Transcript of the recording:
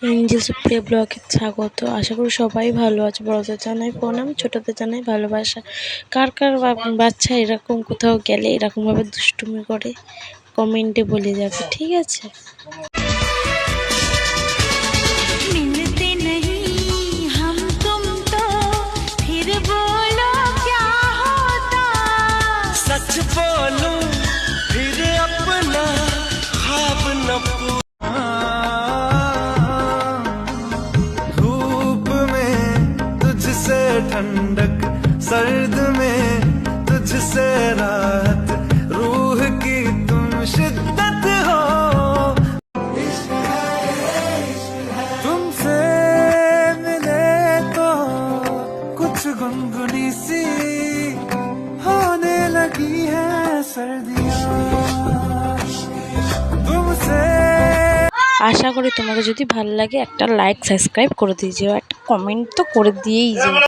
Angel Supriya ব্লগে স্বাগত। আশা করি সবাই ভালো আছে। বড়দের জানাই প্রণাম, ছোটদের জানাই ভালোবাসা। কার কার বাচ্চা এরকম কোথাও গেলে এরকমভাবে দুষ্টুমি করে কমেন্টে বলে যাবে, ঠিক আছে? सच बोलूं फिर अपना ख्वाब न धूप में तुझसे ठंडक, सर्द में तुझसे राहत, रूह की तुम शिद्दत हो। तुमसे मिले तो कुछ गुनगुनी सी होने लगी है सर्दियाँ तुमसे। আশা করি তোমাদের যদি ভালো লাগে একটা লাইক সাবস্ক্রাইব করে দিয়েছো, একটা কমেন্ট তো করে দিয়েই যাও।